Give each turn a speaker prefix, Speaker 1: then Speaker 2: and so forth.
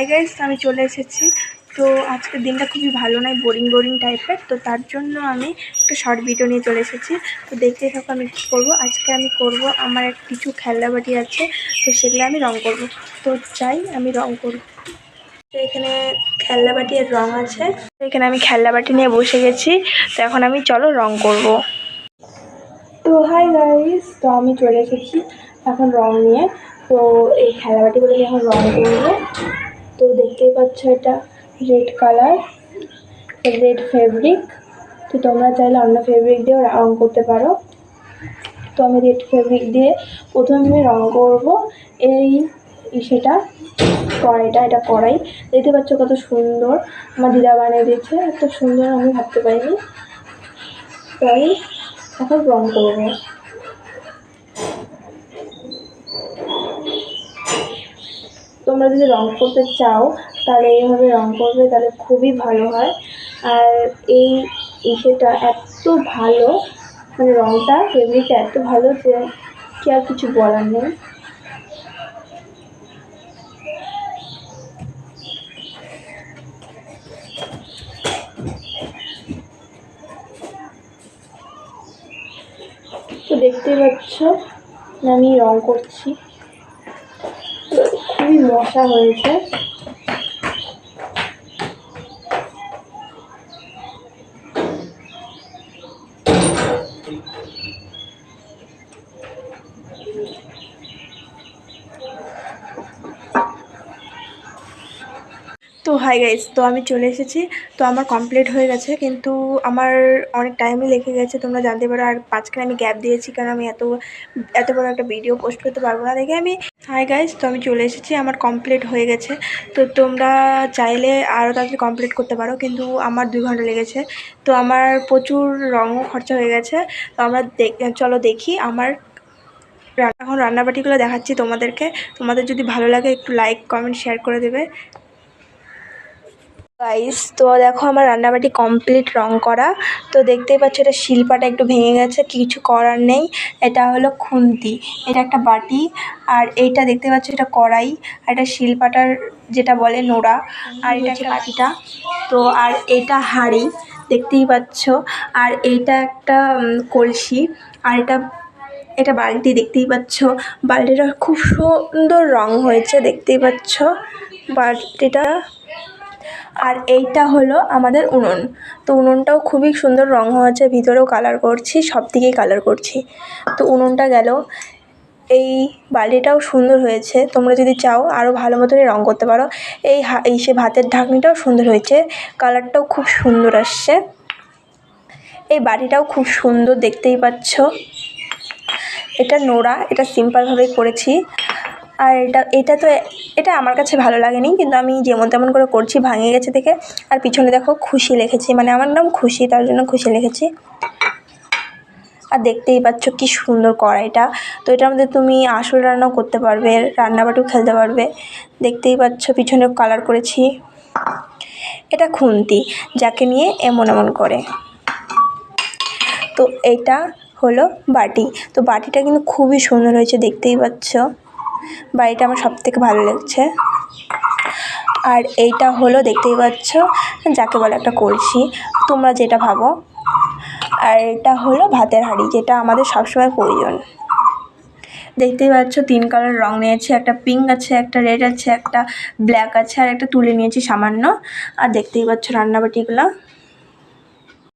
Speaker 1: Hi guys, আমি চলে এসেছি। তো আজকের দিনটা খুবই ভালো নয়, বোরিং টাইপের। তো তার জন্য আমি একটা শর্ট ভিডিও নিয়ে চলে এসেছি। তো দেখতে থাকো আমি কী করবো। আজকে আমি করব, আমার কিছু খেলনাবাটি আছে, তো সেগুলো আমি রং করব। তো চাই আমি রং করব। তো এখানে খেলনাবাটির রং আছে। তো এখানে আমি খেলনাবাটি নিয়ে বসে গেছি। তো এখন আমি চলো রং করব। তো হাই গাইস, তো আমি চলে এসেছি এখন রং নিয়ে। তো এই খেলনাবাটিগুলো নিয়ে এখন রং করবো। তো দেখতেই পাচ্ছ এটা রেড কালার, রেড ফেব্রিক। তো তোমরা চাইলে অন্য ফেব্রিক দিয়েও রং করতে পারো। তো আমি রেড ফেব্রিক দিয়ে প্রথমে রং করব এই সেটা কড়াইটা। এটা কড়াই, দেখতে পাচ্ছ কত সুন্দর আমার দিদা বানিয়ে দিয়েছে। এত সুন্দর আমি ভাবতে পারিনি। তাই এখন রং করবো। তোমরা যদি রং করতে চাও তাহলে এইভাবে রং করবে, তাহলে খুবই ভালো হয়। আর এই ইসেটা এত ভালো, মানে রংটা ফেব্রিকটা এত ভালো যে কি আর কিছু বলার নেই। তো দেখতেই পাচ্ছ আমি রং করছি, খুবই মশা হয়েছে। তো হাই গাইস, তো আমি চলে এসেছি। তো আমার কমপ্লিট হয়ে গেছে, কিন্তু আমার অনেক টাইমই লেগে গেছে, তোমরা জানতে পারো। আর মাঝখানে আমি গ্যাপ দিয়েছি, কারণ আমি এত বড় একটা ভিডিও পোস্ট করতে পারবো না দেখে আমি। হাই গাইস, তো আমি চলে এসেছি, আমার কমপ্লিট হয়ে গেছে। তো তোমরা চাইলে আরও তাড়াতাড়ি কমপ্লিট করতে পারো, কিন্তু আমার 2 ঘন্টা লেগেছে। তো আমার প্রচুর রঙও খরচা হয়ে গেছে। তো আমরা চলো দেখি আমার এখন রান্নাবাটিগুলো দেখাচ্ছি তোমাদেরকে। তোমাদের যদি ভালো লাগে একটু লাইক কমেন্ট শেয়ার করে দেবে গাইস। তো দেখো আমার রান্নাবাটি কমপ্লিট রং করা। তো দেখতেই পাচ্ছ এটা শিলপাটা একটু ভেঙে গেছে, কিছু করার নেই। এটা হলো খুন্তি, এটা একটা বাটি। আর এইটা দেখতে পাচ্ছ এটা কড়াই। আর এটা শিলপাটার যেটা বলে নোড়া। আর এটা হচ্ছে বাটিটা। তো আর এটা হাঁড়ি, দেখতেই পাচ্ছ। আর এইটা একটা কলসি। আর এটা বালতি, দেখতেই পাচ্ছ। বালতিটা খুব সুন্দর রং হয়েছে, দেখতেই পাচ্ছ বালতিটা। আর এইটা হলো আমাদের উনুন। তো উনুনটাও খুবই সুন্দর রং হয়েছে, ভিতরেও কালার করছি, সব দিকেই কালার করছি। তো উনুনটা গেল, এই বালিটাও সুন্দর হয়েছে। তোমরা যদি চাও আরও ভালো মতনই রং করতে পারো। এই সে ভাতের ঢাকনিটাও সুন্দর হয়েছে, কালারটাও খুব সুন্দর আসছে। এই বাড়িটাও খুব সুন্দর, দেখতেই পাচ্ছ। এটা নোড়া, এটা সিম্পলভাবেই করেছি। আর এটা আমার কাছে ভালো লাগেনি, কিন্তু আমি যেমন তেমন করে করছি, ভাঙে গেছে দেখে। আর পিছনে দেখো খুশি লিখেছি, মানে আমার নাম খুশি, তার জন্য খুশি লিখেছি। আর দেখতেই পাচ্ছ কি সুন্দর কড়াইটা। তো এটার মধ্যে তুমি আসল রান্নাও করতে পারবে, রান্নাবাটিও খেলতে পারবে। দেখতেই পাচ্ছ পিছনে কালার করেছি। এটা খুন্তি, যাকে নিয়ে এমন এমন করে। তো এটা হলো বাটি। তো বাটিটা কিন্তু খুবই সুন্দর হয়েছে, দেখতেই পাচ্ছ। বাড়িটা আমার সবথেকে ভালো লাগছে। আর এইটা হলো, দেখতেই পাচ্ছ, যাকে বলে একটা কলসি, তোমরা যেটা ভাবো। আর এটা হলো ভাতের হাঁড়ি, যেটা আমাদের সবসময় প্রয়োজন। দেখতেই পাচ্ছ 3 কালার রং নিয়েছি, একটা পিঙ্ক আছে, একটা রেড আছে, একটা ব্ল্যাক আছে, আর একটা তুলে নিয়েছি সামান্য। আর দেখতেই পাচ্ছ রান্নাবাটিগুলো।